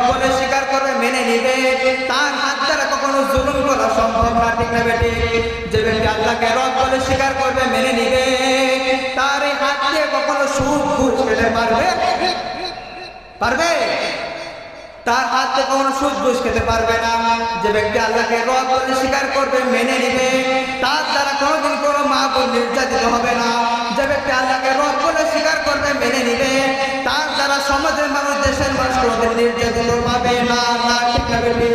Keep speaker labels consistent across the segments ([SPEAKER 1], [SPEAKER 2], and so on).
[SPEAKER 1] বলে স্বীকার করবে, মেনে নিবে, তার হাত দ্বারা কখনো জুলুম করা সম্ভব না, ঠিক না বেটি? যে ব্যক্তি আল্লাহকে রব বলে স্বীকার করবে, মেনে নিবে, তার এই হাত দিয়ে কখনো সুদ ঘুষ খেতে পারবে? তার হাত থেকে কখনো সুদ ঘুষ খেতে পারবে না। যে ব্যক্তি আল্লাহকে রব বলে স্বীকার করবে, মেনে নিবে, তার দ্বারা কোনোদিন কোনো মা বোন নির্যাতিত হবে না। যে ব্যক্তি আল্লাহকে রব বলে স্বীকার করবে, মেনে নিবে, তার দ্বারা সমাজের মানুষ, দেশের মানুষ কোনোদিন নির্যাতিত পাবে না, ঠিক না বেটি?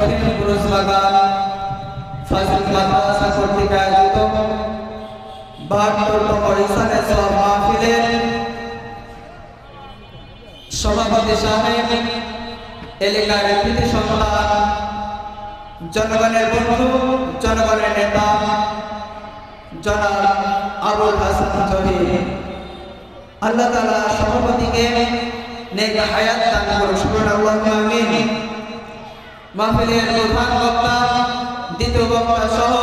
[SPEAKER 1] দক্ষিণ পুরুষ বাগান ফাজিল মাদ্রাসা কর্তৃক আয়োজিত 72তম ইসানে সওয়াব মাহফিলের সভাপতি সাহেব, এলাকার কৃতি সন্তান, জনগণের বন্ধু, জনগণের নেতা জনাব আবুল হাসান জহির, আল্লাহ তাআলা সভাপতিকে নেক হায়াত দান করুন, সুবহানাল্লাহু আমিন। মাহফিলের প্রধান বক্তা, দ্বিতীয় বক্তা সহ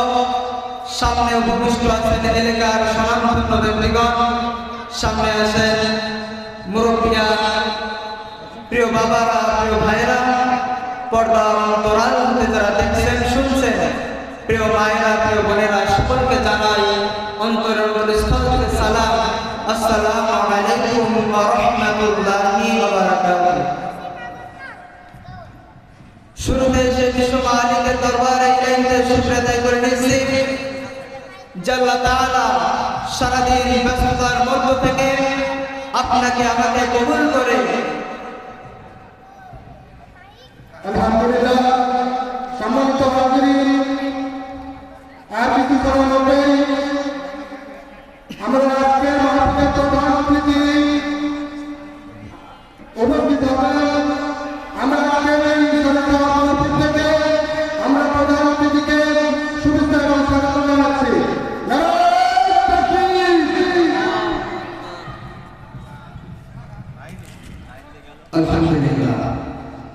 [SPEAKER 1] সামনে উপবিষ্ট আছেন এলাকার স্বনামধন্য ব্যক্তিগণ, সামনে আছেন মুরব্বিয়ান, প্রিয় বাবারা, প্রিয় ভাইরা, পর্দা অন্তরাল হতে যারা দেখছেন শুনছেন, প্রিয় মায়েরা, প্রিয় বোনেরা, সকলকে জানাই অন্তরের স্থল থেকে সালাম, আসসালামু আলাইকুম ওয়া রাহমাতুল্লাহি ওয়া বারাকাতুহু। শুরুতে সে বিশ্ব মালিকের দরবারে ইলাহিতে শুকর আদায় করে নিচ্ছি যে আল্লাহ তাআলা সারাদিন ব্যস্ততার মধ্য থেকে আপনাকে আমাকে কবুল করে
[SPEAKER 2] আলহামদুলিল্লাহ। সম্মানিত হাজিরিন, আর কিছু সময় মধ্যে আমরা আজকের মাহফিলের প্রধান অতিথি উপস্থিত হবেন। আমরা আজকের এই মাহফিল থেকে আমরা প্রধান অতিথিকে শুভেচ্ছা এবং স্বাগত জানাচ্ছি। নারায়ে তাকবীর।
[SPEAKER 1] আলহামদুলিল্লাহ।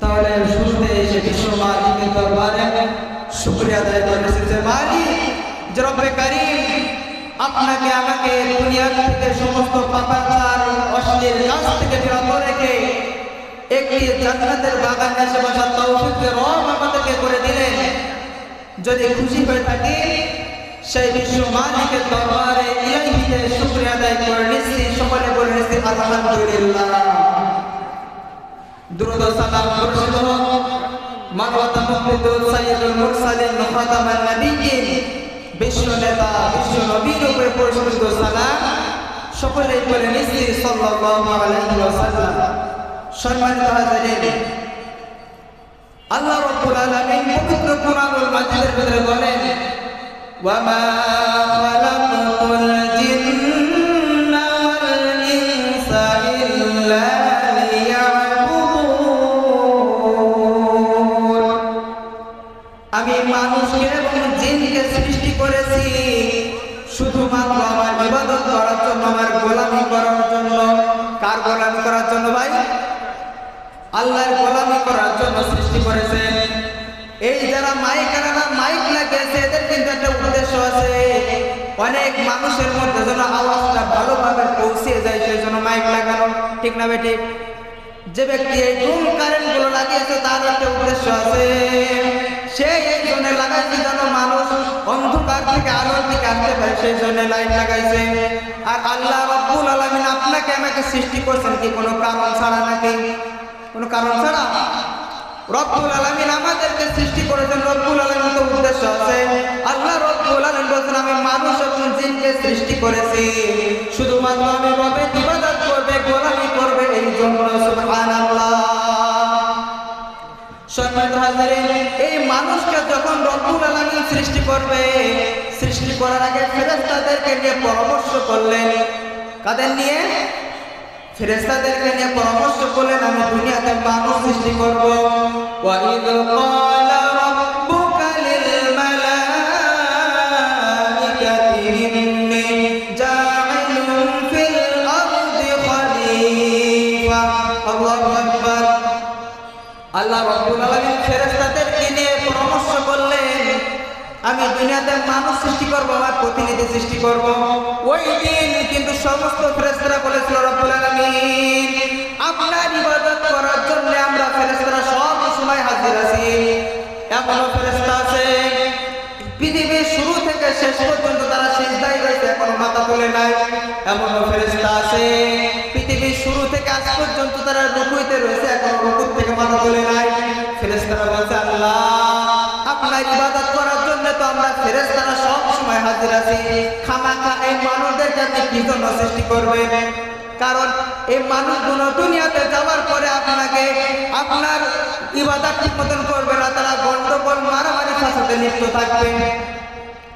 [SPEAKER 1] তাহলে শুরুতে এসে বিশ্ব মালিকের দরবারে শুকরিয়া আদায় করে এসেছে মালিক যে রব্বে কারীম আপনাকে আমাকে দুনিয়া থেকে সমস্ত পাপাচার অশ্লীল কাজ থেকে বিরত রেখে একটি জান্নাতের বাগানে এসে বসার তৌফিকের রব আমাদেরকে করে দিলেন। যদি খুশি হয়ে থাকি সেই বিশ্ব মালিকের দরবারে ইলাহিতে শুকরিয়া আদায় করে নিচ্ছি, সকলে বলে নিচ্ছি আলহামদুলিল্লাহ। দুরূদ ও সালাম বর্ষিত হোক মানবতা মুক্তিদুল সাইয়্যিদুল মুরসালিন খাতামান নবিয়্যিন বিশ্ব নেতা বিশ্ব নবীর উপরে পরিশুদ্ধ সালাম সকলেই বলে নিচ্ছি সাল্লাল্লাহু আলাইহি ওয়াসাল্লাম। সম্মানিত হাজিরিন, আল্লাহ রাব্বুল আলামিন পবিত্র কুরআনুল মাজিদের ভিতরে বলেন ওয়া মা খালাকুল জিন্না ওয়াল ইনসা ইল্লা আমি মানুষকে এবং জিনকে সৃষ্টি করেছি শুধুমাত্র আমার ইবাদত করার জন্য, আমার গোলামি করার জন্য। কার গোলামি করার জন্য ভাই? আল্লাহর গোলামি করার জন্য সৃষ্টি করেছেন। এই যারা মাইক লাগিয়েছে এদের কিন্তু একটা উদ্দেশ্য আছে, অনেক মানুষের মধ্যে যেন আওয়াজটা ভালোভাবে পৌঁছে যায় সেই জন্য মাইক লাগানো, ঠিক না বেটি? যে ব্যক্তি এই ডুম কারেন্ট গুলো লাগিয়েছে তার একটা উদ্দেশ্য আছে, সে এই জন্য লাগাইছে যেন মানুষ অন্ধকার থেকে আলোর দিকে আসতে পারে, সেই জন্য লাইট লাগাইছে। আর আল্লাহ রাব্বুল আলামিন আপনাকে আমাকে সৃষ্টি করছেন কি কোনো কারণ ছাড়া নাকি? কোনো কারণ ছাড়া রব্বুল আলামিন আমাদেরকে সৃষ্টি করেছেন, রব্বুল আলামিন তো উদ্দেশ্য আছে। আল্লাহ রব্বুল আলামিন বলেন আমি মানুষ এবং জিনকে সৃষ্টি করেছি শুধুমাত্র আমি রবের ইবাদত করবে, গোলামি করবে, এই জন্য। সুবহানাল্লাহ। সম্মানিত হাজিরিন, এই মানুষকে যখন রব্বুল আলামিন সৃষ্টি করবে, সৃষ্টি করার আগে ফেরেশতাদেরকে নিয়ে পরামর্শ করলেন। কাদের নিয়ে? ফেরেশতাদেরকে নিয়ে পরামর্শ করলেন আমি দুনিয়াতে মানুষ সৃষ্টি করব। ওয়া ইয ক্বালা রাব্বুকা লিল মালাইকাতি ইন্নী জা'ইলুন ফিল আরদি খলিফা। আল্লাহু আকবার। আল্লাহ রাব্বুল আলামিন ফেরেশতাদেরকে নিয়ে পরামর্শ করলেন আমি দুনিয়াতে মানুষ সৃষ্টি করব, আমার প্রতিনিধি সৃষ্টি করব। ওই দিন কিন্তু সমস্ত ফেরেশতারা বলেছিল রব্বুল আলামিন আপনার ইবাদত করার জন্য আমরা ফেরেশতারা সব সময় হাজির আছি। এমন ফেরেশতা আছে পৃথিবীর শুরু থেকে শেষ পর্যন্ত তারা সিজদায় রয়েছে, এখনো মাথা তোলে নাই। এমন ফেরেশতা আছে পৃথিবীর শুরু থেকে আজ পর্যন্ত তারা রুকুতে রয়েছে, এখনো রুকু থেকে মাথা তোলে নাই। ফেরেশতারা বলছে আল্লাহ আপনার ইবাদত করার জন্য তো আমরা ফেরেশতারা সব সময় হাজির আছি, খামাখা এই মানুষদেরকে আপনি কি জন্য সৃষ্টি করবেন? কারণ এই মানুষগুলো দুনিয়াতে যাওয়ার পরে আপনাকে আপনার ইবাদত ঠিক মতন করবে না, তারা গন্ডগোল মারামারি ফাসাদে লিপ্ত থাকবে।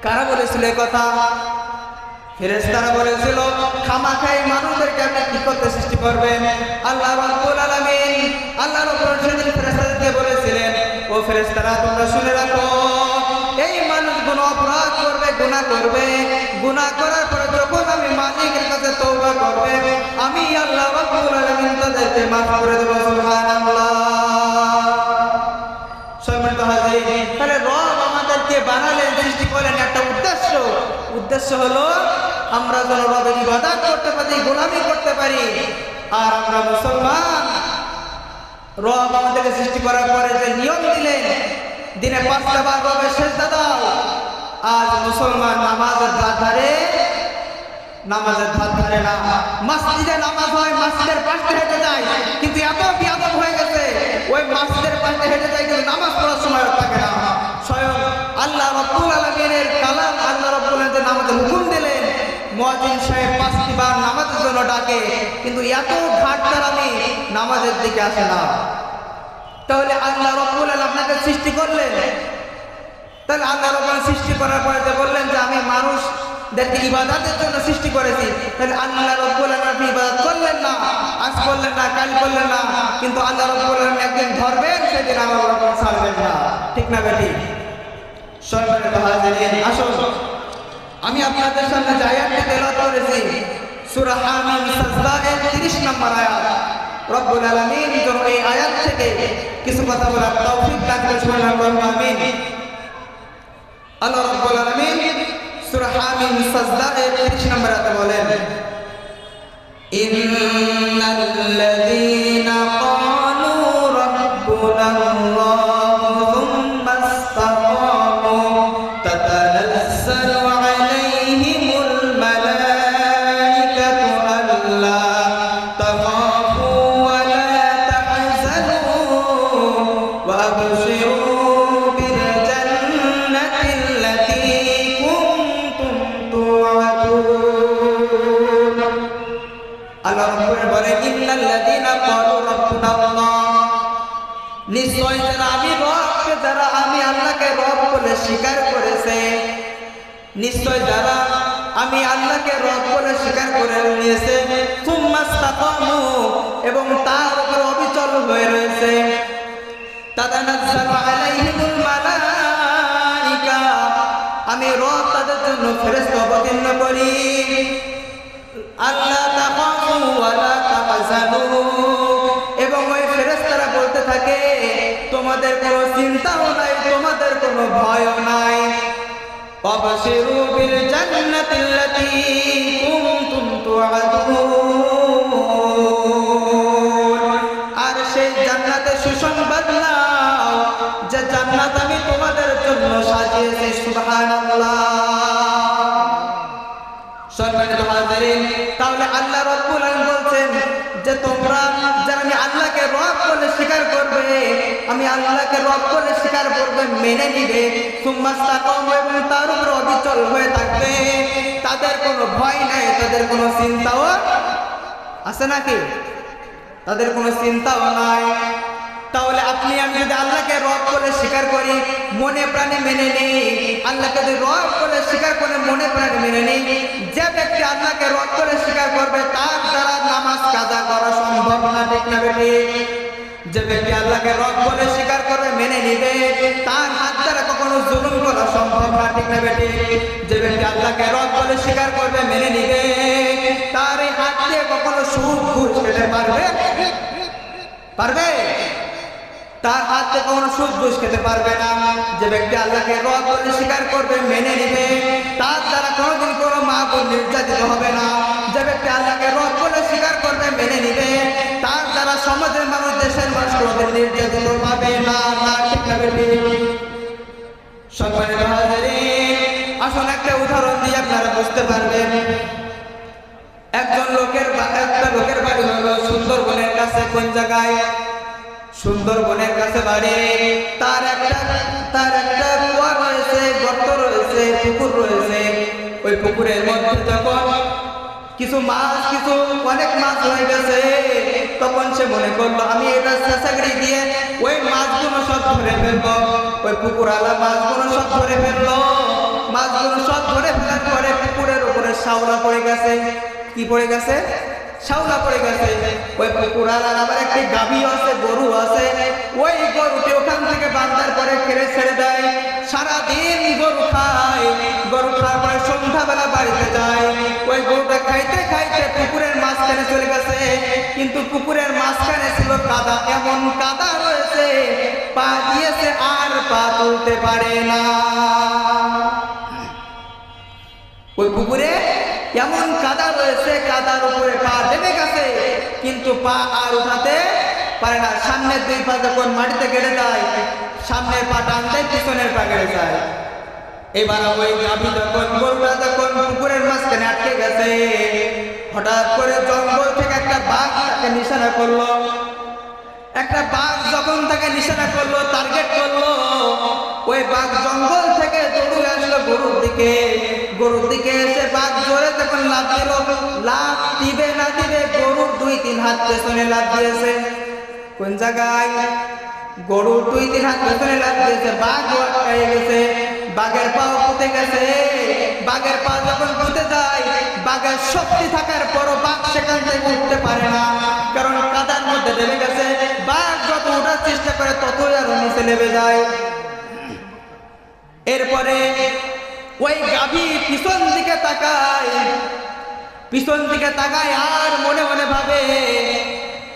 [SPEAKER 1] কারা বলেছিল এই কথা? ফেরেশতারা বলেছিল, খামাখাই মানুষদেরকে আপনি কি করতে সৃষ্টি করবেন? আল্লাহ রাব্বুল আলামিন আল্লাহ রাব্বুল সেদিন ফেরেশতাদেরকে বলেছিলেন, ও ফেরেশতারা তোমরা শুনে রাখো, এই মানুষগুলো অপরাধ করবে, গুনাহ করবে, গুনাহ করার পরে যখন আমি মালিকের কাছে তওবা করবে, আমি আল্লাহ রাব্বুল আলামিন তাদেরকে মাফ করে দেব। সুবহানাল্লাহ। সম্মানিত হাজিরিন, তাহলে রব আমাদেরকে বানালেন, সৃষ্টি করলেন একটা উদ্দেশ্য হলো আমরা যেন রবের ইবাদত করতে পারি, গোলামি করতে পারি। আর আমরা মুসলমান, রব আমাদেরকে সৃষ্টি করার পরে যে নিয়ম দিলেন, দিনে 5টা বার রবের সেজদা দাও, আজ মুসলমান নামাজের ধার ধারে না। মসজিদে নামাজ হয়, মসজিদের পাশে হেঁটে যায়, কিন্তু এত বিয়াদব হয়ে গেছে, ওই মসজিদের পাশে হেঁটে যায় কিন্তু নামাজ পড়ার সময় থাকে না। স্বয়ং আল্লাহ রাব্বুল আলামিনের কালাম, আল্লাহ রাব্বুল আলামিন যে নামাজের হুকুম দিলেন, মুয়াজ্জিন সাহেব 5টি বার নামাজের জন্য ডাকে, কিন্তু এত ঘাটতারামি নামাজের দিকে আসে না। তাহলে আল্লাহ রাব্বুল আলামিন আপনাকে সৃষ্টি করলেন, তাহলে আল্লাহ রাব্বুল আলামিন সৃষ্টি করার পরে যে বললেন যে আমি মানুষদেরকে ইবাদতের জন্য সৃষ্টি করেছি, তাহলে আল্লাহ রাব্বুল আলামিন আপনি ইবাদত করলেন না, আজ করলেন না, কাল করলেন না, কিন্তু আল্লাহ রাব্বুল আলামিন একদিন ধরবেন, সেদিন আল্লাহ রাব্বুল আলামিন ছাড়বেন না। ঠিক না বেটি? সম্মানিত হাজিরিন, আসুন আমি আপনাদের সামনে যে আয়াতটি তেলাওয়াত করেছি, সূরা হামিম সাজদা এর 30 নম্বর আয়াত। রব্বুল আলামিন যেন এই আয়াত থেকে কিছু কথা বলার তৌফিক দান করেন, আমিন। আল্লাহ রাব্বুল আলামিন সূরা হামিম সাজদা এর 30 নম্বর আয়াতে বলেন, ইন্নাল্লাযীনা ক্বালু রাব্বুনাল্লাহু থুম্মা ইসতাকামু তাতানাজ্জালু আলাইহিমুল মালাইকাতু আল্লা তাখাফু ওয়া লা তাহজানু ওয়া আবশিরু বিল জান্নাতিল্লাতী কুনতুম তুআদুন। আল্লাহ রাব্বুল বলেন, ইন্নাল্লাযীনা ক্বালু রাব্বুনাল্লাহ, নিশ্চয় যারা আমি আল্লাহকে রব বলে স্বীকার করেছে, নিশ্চয় যারা আমি আল্লাহকে রব বলে স্বীকার করে নিয়েছে, সুম্মা ইসতাকামু, এবং তার উপর অবিচল হয়ে রয়েছে, তাতানাজ্জালু আলাইহিমুল মালাইকা, আমি রব তাদের জন্য ফেরেশতা অবতীর্ণ করি, আল্লাহ তাখাফু ওয়া লা তাহজানু, এবং ওই ফেরেশতারা বলতে থাকে তোমাদের কোনো চিন্তাও নাই, তোমাদের কোনো ভয়ও নাই, ওয়াবশিরু বিল জান্নাতিল্লাতী কুনতুম তুআদুন, আর সেই জান্নাতের সুসংবাদ নাও যে জান্নাত আমি তোমাদের জন্য সাজিয়েছি। সুবহানাল্লাহ। সম্মানিত হাজিরিন, তাহলে আল্লাহ রাব্বুল আলামিন বলছেন যে তোমরা যারা আমি আল্লাহকে রব বলে স্বীকার করবে, আমি আল্লাহকে রব বলে স্বীকার করবে, মেনে নিবে, সুম্মা ইসতাকামু, এবং তার উপর অবিচল হয়ে থাকবে, তাদের কোনো ভয় নাই, তাদের কোনো চিন্তাও আছে নাকি? তাদের কোনো চিন্তাও নাই। তাহলে আপনি আমি যদি আল্লাহকে রব বলে স্বীকার করি, মনে প্রাণে মেনে নেই, আল্লাহকে যদি রব বলে স্বীকার করে মনে প্রাণে মেনে নেই, যে ব্যক্তি আল্লাহকে রব বলে স্বীকার করবে তার দ্বারা নামাজ কাজা করা সম্ভব না। ঠিক না বেটি? যে ব্যক্তি আল্লাহকে রব বলে স্বীকার করবে, মেনে নিবে, তার হাত দ্বারা কখনো জুলুম করা সম্ভব না। ঠিক না বেটি? যে ব্যক্তি আল্লাহকে রব বলে স্বীকার করবে, মেনে নিবে, তার এই হাত দিয়ে কখনো সুদ ঘুষ খেতে পারবে? তার হাত থেকে কখনো সুদ ঘুষ খেতে পারবে না। যে ব্যক্তি আল্লাহকে রব বলে স্বীকার করবে, মেনে নিবে, তার দ্বারা কোনোদিন কোনো মা বোন নির্যাতিত হবে না। যে ব্যক্তি আল্লাহকে রব বলে স্বীকার করবে, মেনে নিবে, তার দ্বারা সমাজের মানুষ, দেশের মানুষ কোনোদিন নির্যাতিত পাবে না। ঠিক না বেটি? সম্মানিত হাজিরিন, আসুন একটা উদাহরণ দিয়ে আপনারা বুঝতে পারবেন। একটা লোকের বাড়ি হলো সুন্দরবনের কাছে। কোন জায়গায়? সুন্দরবনের কাছে বাড়ি। তার একটা কুয়া রয়েছে, গর্ত রয়েছে, পুকুর রয়েছে। ওই পুকুরের মধ্যে যখন অনেক মাছ হয়ে গেছে। তখন সে মনে করলো আমি এটা শেষাগড়ি দিয়ে ওই মাছগুলো সব ধরে ফেলবো। ওই পুকুরওয়ালা মাছগুলো সব ধরে ফেললো। মাছগুলো সব ধরে ফেলার পরে পুকুরের উপরে শ্যাওলা পড়ে গেছে। কি পড়ে গেছে? শ্যাওলা পড়ে গেছে। ওই পুকুরওয়ালার আবার একটি গাভী আছে, গরু আছে। ওই গরুটি ওখান থেকে বান্ধার পরে ফেলে ছেড়ে দেয়। সারাদিন গরু খায়। গরু খাওয়ার পরে সন্ধ্যাবেলা বাড়িতে যায়। ওই গরুটা খাইতে খাইতে পুকুরের মাঝখানে চলে গেছে। কিন্তু পুকুরের মাঝখানে ছিল কাদা, এমন কাদা রয়েছে পা দিয়েছে আর পা তুলতে পারে না। ওই পুকুরে এমন কাদা রয়েছে, কাদার উপরে পা দেবে গেছে কিন্তু পা আর উঠাতে পারে না। সামনের দুই পা যখন মাটিতে গেড়ে যায়, সামনের পা টানতে পিছনের পা গেড়ে যায়। এবার ওই গাভী যখন গরুটা যখন পুকুরের মাঝখানে আটকে গেছে, হঠাৎ করে জঙ্গল থেকে একটা বাঘ তাকে নিশানা করলো। একটা বাঘ যখন তাকে নিশানা করলো, টার্গেট করলো, ওই বাঘ জঙ্গল থেকে দৌড়ে আসলো গরুর দিকে। গরুর দিকে এসে বাঘ জোরে যখন লাফ দিল, লাফ দিবে না দিবে গরুর 2-3 হাত পেছনে লাফ দিয়েছে। কোন জায়গায়? গরুর 2-3 হাত পেছনে লাফ দিয়েছে। বাঘ আটকে গেছে, বাঘের পাও পুঁতে গেছে। বাঘের পা যখন পুঁতে যায়, বাঘের শক্তি থাকার পরও বাঘ সেখান থেকে উঠতে পারে না, কারণ কাদার মধ্যে নেমে গেছে। বাঘ যত ওঠার চেষ্টা করে ততই আরো নিচে নেমে যায়। এরপরে ওই গাভী পিছন দিকে তাকায় আর মনে মনে ভাবে,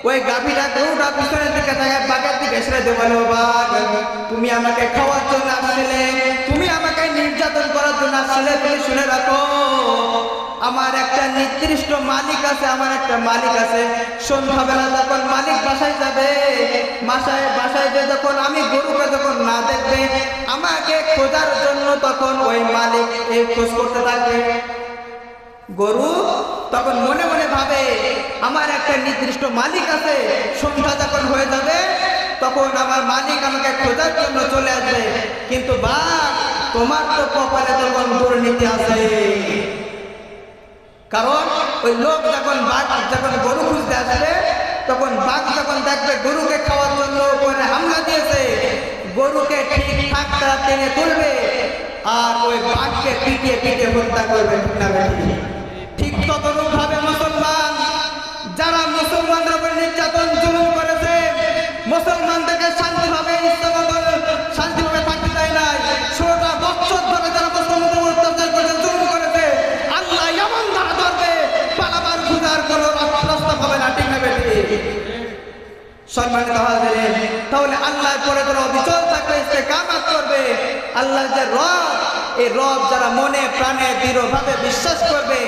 [SPEAKER 1] ওই গাভীটা গরুটা পিছনের দিকে তাকায় বাঘের দিকে সেরে দেবে, বলো বাঘ তুমি আমাকে খাওয়ার জন্য আসছিলে, তুমি আমাকে নির্যাতন করার জন্য আসছিলে। তুমি শুনে রাখো, আমার একটা নির্দিষ্ট মালিক আছে, আমার একটা মালিক আছে। সন্ধ্যাবেলা যখন মালিক বাসায় যাবে, বাসায় যে যখন আমি গরুকে যখন না দেখবে, আমাকে খোঁজার জন্য তখন ওই মালিক এই খোঁজ করতে থাকবে। গরু তখন মনে মনে ভাবে আমার একটা নির্দিষ্ট মালিক আছে, সন্ধ্যা যখন হয়ে যাবে তখন আমার মালিক আমাকে খোঁজার জন্য চলে আসবে। কিন্তু বাঘ, তোমার তো কপালে তখন দুর্নীতি আছে, কারণ ওই লোক যখন গরু খুঁজতে আসবে, তখন বাঘ যখন দেখবে গরুকে খাওয়ার জন্য উপরে হামলা দিয়েছে, গরুকে ঠিকঠাক তারা টেনে তুলবে আর ওই বাঘকে পিটিয়ে পিটিয়ে হত্যা করবে। ঠিক ততরূপ ভাবে মুসলমান, যারা মুসলমানদের উপর নির্যাতন জুলুম করেছে, মুসলমানদেরকে শান্তিভাবে থাকতে দেয় নাই, 16টা বছর ধরে যারা মুসলমানদের উপর অত্যাচার করে জুলুম করেছে, আল্লাহ এমন ধারা ধরবে পালাবার খুঁজার কোনো রাস্তা পাবে না। ঠিক না বেশি? সম্মানিত হাজিরিন, তাহলে আল্লাহর পরে যারা অবিচল থাকবে, ইস্তেকামত করবে, আল্লাহর যে রব, এই রব যারা মনে প্রাণে দৃঢ়ভাবে বিশ্বাস করবে,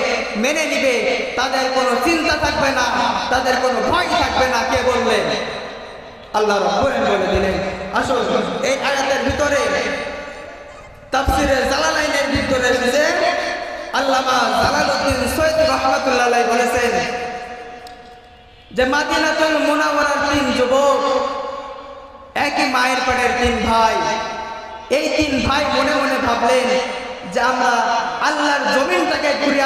[SPEAKER 1] মেনে নিবে, তাদের কোনো চিন্তা থাকবে না, তাদের কোনো ভয় থাকবে না। কে বললেন? আল্লাহ রাব্বুল আলামিন বলে দিলেন। আসুন এই আয়াতের ভিতরে তাফসীরে জালালাইনের ভিতরে এসেছে, আল্লামা জালালউদ্দিন সৈয়দ রাহমাতুল্লাহ আলাইহি বলেছেন যে মদিনাতুল মুনাওয়ারার 3 যুবক, একই মায়ের পেটের 3 ভাই। এই 3 ভাই মনে মনে ভাবলেন যে আমরা আল্লাহর জমিনটাকে ঘুরে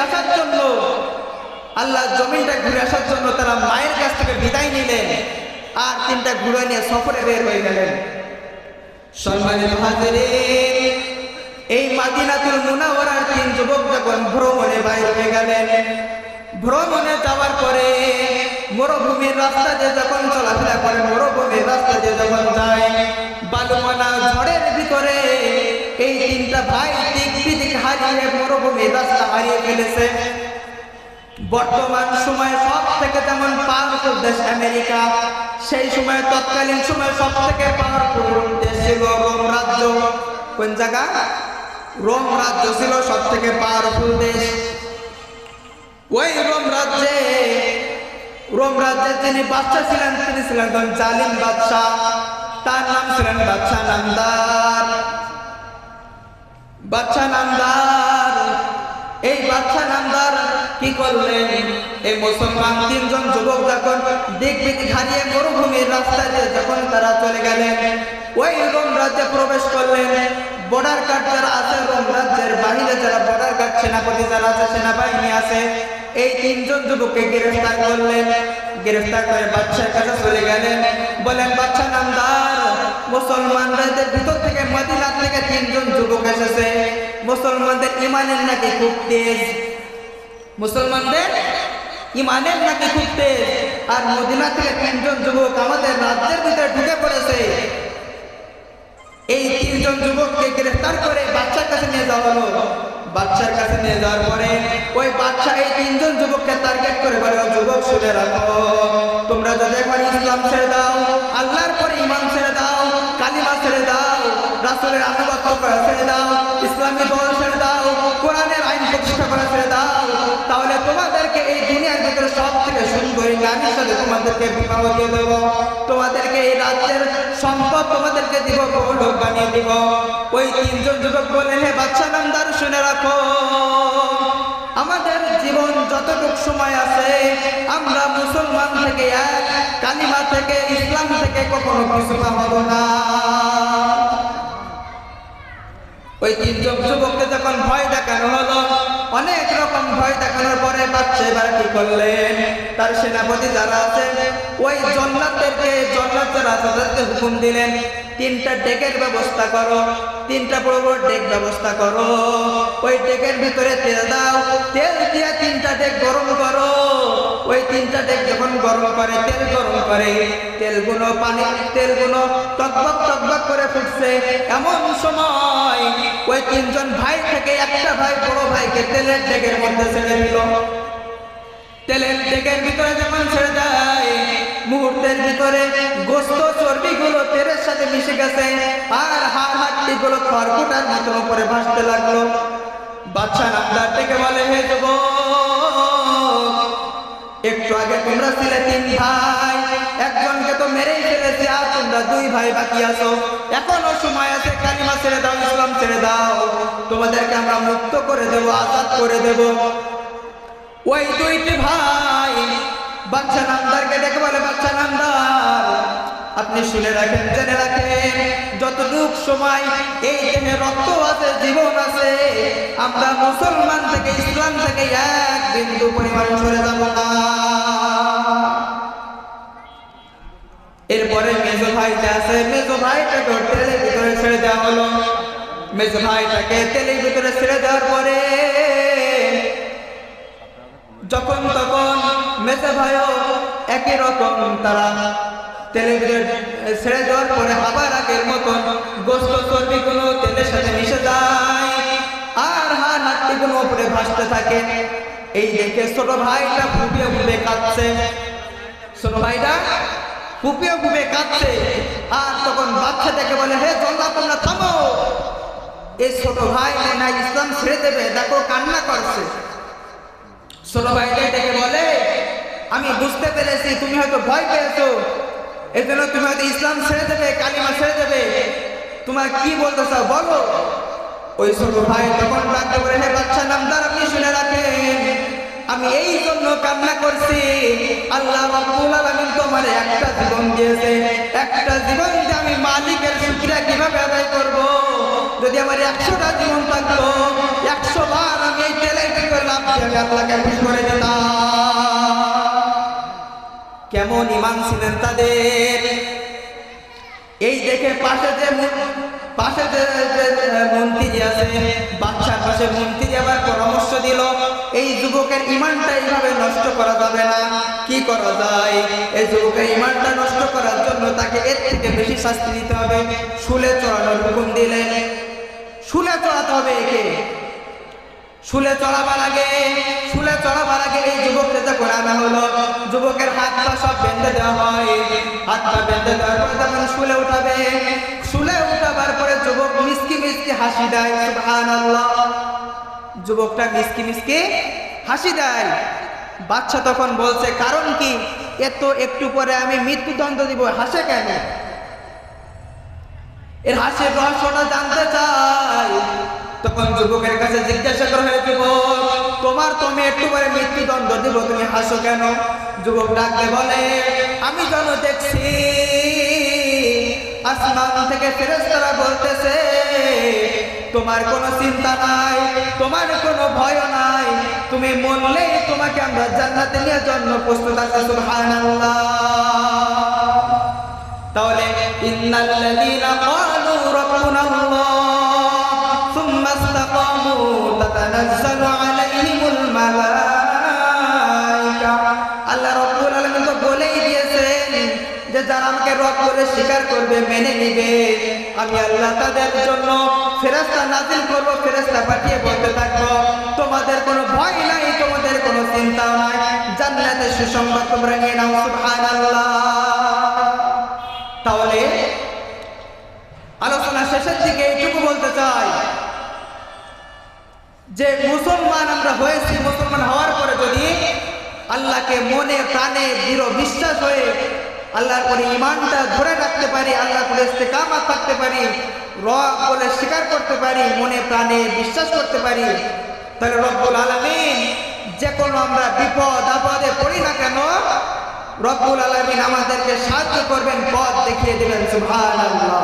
[SPEAKER 1] আসার জন্য তারা মায়ের কাছ থেকে বিদায় নিলেন আর 3টা ঘুরে নিয়ে সফরে বের হয়ে গেলেন। সম্মানিত হাজিরিন, এই মদিনাতুল মুনাওয়ারার 3 যুবক যখন ভ্রমণে বাইরে হয়ে গেলেন, ভ্রমণে যাওয়ার পরে মরুভূমির রাস্তা দিয়ে যখন চলাফেরা করে, মরুভূমির রাস্তা দিয়ে যখন যায়, বালুমনা ঝড়ের ভিতরে এই 3টা ভাই দিক বিদিক হারিয়ে মরুভূমির রাস্তা হারিয়ে ফেলেছে। বর্তমান সময়ে সব থেকে যেমন পাওয়ারফুল দেশ আমেরিকা, সেই সময় তৎকালীন সময়ে সব থেকে পাওয়ারফুল দেশ ছিল রোম রাজ্য। কোন জায়গা? রোম রাজ্য ছিল সব থেকে পাওয়ারফুল দেশ। ওই রোম রাজ্যের যিনি বাদশা ছিলেন, তিনি ছিলেন জালিম বাদশা। তার নাম ছিলেন বাদশা নামদার। এই বাদশা নামদার কি করলেন? এই মুসলমান 3 জন যুবক যখন দিক বিদিক হারিয়ে মরুভূমির রাস্তা দিয়ে যখন তারা চলে গেলেন, ওই রোম রাজ্যে প্রবেশ করলেন। বর্ডার গার্ড যারা আছে রোম রাজ্যের বাহিরে যারা বর্ডার গার্ড সেনাপতি যারা আছে সেনাবাহিনী আছে এই তিনজন যুবককে গ্রেফতার করলেন। গ্রেফতার করে বাদশার কাছে চলে গেলেন, বলেন বাদশা নামদার মুসলমানদের ভিতর থেকে মদিনা থেকে তিনজন যুবক এসেছে, মুসলমানদের ইমানের নাকি খুব তেজ, মুসলমানদের ইমানের নাকি খুব তেজ, আর মদিনা থেকে তিনজন যুবক আমাদের রাজ্যের ভিতরে ঢুকে পড়েছে। এই তিনজন যুবককে গ্রেফতার করে বাদশার কাছে নিয়ে যাওয়া হলো। বাদশার কাছে নিয়ে যাওয়ার পরে ওই বাদশা এই তিনজন যুবককে টার্গেট করে বলে, যুবক শুনে রাখো, তোমরা যদি একবার ইসলাম ছেড়ে দাও, আল্লাহর পরে ঈমান ছেড়ে দাও, কালিমা ছেড়ে দাও, রাসূলের আনুগত্য করা ছেড়ে দাও, ইসলামী দল ছেড়ে দাও, কোরআনের আইন প্রতিষ্ঠা করা ছেড়ে দাও, তাহলে তোমাদেরকে এই দুনিয়ার ভিতরে সব থেকে সুন্দরী নারীর সাথে তোমাদেরকে বিবাহ দিয়ে দেব, তোমাদেরকে এই রাজ্যের সম্পদ তোমাদেরকে দিব, গৌরব বানিয়ে দিব। ওই তিনজন যুবক বলেন, হে বাদশা নামদার শুনে রাখো, আমাদের জীবন যতটুকু সময় আছে আমরা মুসলমান থেকে এক কালিমা থেকে ইসলাম থেকে কখনো কিছু পাবো না। ওই তিনজন যুবককে যখন ভয় দেখানো হলো, অনেক রকম ভয় দেখানোর পরে বাদশা এবার কি করলেন, তার সেনাপতি যারা আছে ওই জল্লাদদেরকে, জল্লাদ যারা আছে তাদেরকে হুকুম দিলেন, তিনটা ডেকের ব্যবস্থা করো, তিনটা বড় বড় ডেক ব্যবস্থা করো, ওই ডেকের ভিতরে তেল দাও, তেল দিয়ে তিনটা ডেক গরম করো। ওই তিনটা ডেক যখন গরম করে, তেল গরম করে, তেলগুলো টকবক টকবক করে ফুটছে, এমন সময় ওই তিনজন ভাই থেকে একটা ভাই বড় ভাইকে তেলের ডেকের মধ্যে ছেড়ে দিল। তেলের ডেকের ভিতরে যখন ছেড়ে দেয়, মুহূর্তের ভিতরে গোস্ত চর্বিগুলো তেলের সাথে মিশে গেছে, আর হাড় হাড্ডিগুলো খড়কুটার মতো উপরে ভাসতে লাগলো। বাদশা নামদার থেকে বলে, হে যুবক, একটু আগে তোমরা ছিলে তিন ভাই, একজনকে তো মেরেই ফেলেছে, আর তোমরা দুই ভাই বাকি আছো, এখনো সময় আছে, কালিমা ছেড়ে দাও, ইসলাম ছেড়ে দাও, তোমাদেরকে আমরা মুক্ত করে দেব, আজাদ করে দেব। ওই দুইটি ভাই বাদশা নামদারকে দেখে বলে, বাদশা নামদার আপনি শুনে রাখেন, জেনে রাখেন, যতটুকু সময় এই দেহে রক্ত আছে, জীবন আছে, আমরা মুসলমান থেকে ইসলাম থেকে এক বিন্দু পরিমাণ সরে যাব না। এরপরে মেজো ভাইটা আছে, মেজো ভাইটাকে তেলের ভিতরে ছেড়ে দেওয়া হলো। মেজো ভাইটাকে তেলের ভিতরে ছেড়ে দেওয়ার পরে যখন তখন মেজো ভাইও একই রকম, তারা তেলের ভিতরে ছেড়ে দেওয়ার পরে আবার আগের মতন গোস্ত চর্বিগুলো তেলের সাথে মিশে যায়, আর হাড় হাড্ডিগুলো উপরে ভাসতে থাকে। এই দেখে ছোট ভাইটা ফুপিয়ে ফুপিয়ে কাঁদছে, ছোট ভাইটা ফুপিয়ে ফুপিয়ে কাঁদছে। আর তখন বাচ্চা দেখে বলে, হে জল্লাদ তোমরা থামো, এই ছোট ভাই না ইসলাম ছেড়ে দেবে, দেখো কান্না করছে। ছোট ভাইটা ডেকে বলে, আমি বুঝতে পেরেছি তুমি হয়তো ভয় পেয়েছো, এই জন্য তুমি হয়তো ইসলাম ছেড়ে দেবে, কালিমা ছেড়ে দেবে, তোমার কি বলতে চাও বলো। ওই ছোট ভাই তখন ডাকতে বলে, হে বাদশা নামদার আপনি শুনে রাখেন, আমি এই জন্য কান্না করছি, আল্লাহ রাব্বুল আলামিন তোমার একটা জীবন দিয়েছে, একটা জীবন দিয়ে আমি মালিকের শুকরিয়া কিভাবে আদায় করব? যদি আমার 100টা জীবন থাকতো, 100 বার আমি এই তেলের ভিতরে লাফ দিয়ে আমি আল্লাহকে খুশি করে দিতাম। কেমন ঈমান ছিলেন তাদের! এই দেখে পাশে যে মন্ত্রী আছে, বাদশার পাশে মন্ত্রী আবার পরামর্শ দিল, এই যুবকের ঈমানটা এইভাবে নষ্ট করা যাবে না, কি করা যায়? এই যুবকের ঈমানটা নষ্ট করার জন্য তাকে এর থেকে বেশি শাস্তি দিতে হবে। শুলে চড়ানোর হুকুম দিলেন, শুলে চড়াতে হবে একে। শুলে চড়াবার আগে এই যুবককে যখন আনা হলো, যুবকের হাত পা সব বেঁধে দেওয়া হয়। হাত পা বেঁধে দেওয়ার পরে যখন শুলে উঠাবে, শুলে উঠাবার পরে যুবক মিসকি মিসকি হাসি দেয়, সুবহানাল্লাহ। যুবকটা মিসকি মিসকি হাসি দেয়। বাচ্চা তখন বলছে, কারণ কি? একটু পরে আমি মৃত্যুদণ্ড দিব, হাসে কেন? এর হাসির রহস্যটা জানতে চাই। তখন যুবকের কাছে জিজ্ঞাসা করা হয়, যুবক তোমার তো আমি একটু পরে মৃত্যুদণ্ড দিব, তুমি হাসো কেন? যুবক ডাকতে বলে, আমি যেন দেখছি আসমান থেকে ফেরেশতারা বলতেছে, তোমার কোনো চিন্তা নাই, তোমার কোনো ভয় নাই, তুমি মরলেই তোমাকে আমরা জান্নাতে নিয়ে জন্য প্রস্তুত আছি। সুবহানাল্লাহ। তাহলে ইন্নাল্লাযীনা ক্বালু রাব্বুনাল্লাহ সুম্মা ইসতাকামু তাতানাজ্জালু আলাইহিমুল মালায়েকা, আল্লাহ রাব্বুল আলামিন তো বলেই দিয়েছেন যে যারা আমাকে রব বলে স্বীকার করবে, মেনে নিবে, আমি আল্লাহ তাদের জন্য ফেরেশতা নাজিল করব, ফেরেশতা পাঠিয়ে বলতে থাকবো তোমাদের কোনো ভয় নাই, তোমাদের কোনো চিন্তা নাই, জান্নাতের সুসংবাদ তোমরা নিয়ে নাও। সুবহানাল্লাহ। তাহলে আলোচনা শেষের দিকে এইটুকু বলতে চাই যে মুসলমান আমরা হয়েছি, মুসলমান হওয়ার পরে যদি আল্লাহকে মনে প্রাণে দৃঢ় বিশ্বাস হয়ে আল্লাহর পরে ঈমানটা ধরে রাখতে পারি, আল্লাহর পরে ইস্তেকামত থাকতে পারি, রব বলে স্বীকার করতে পারি, মনে প্রাণে বিশ্বাস করতে পারি, তাহলে রব্বুল আলামিন যে কোনো আমরা বিপদ আপদে পড়ি না কেন, রব্বুল আলামিন আমাদেরকে সাহায্য করবেন, পথ দেখিয়ে দেবেন। সুবহানাল্লাহ।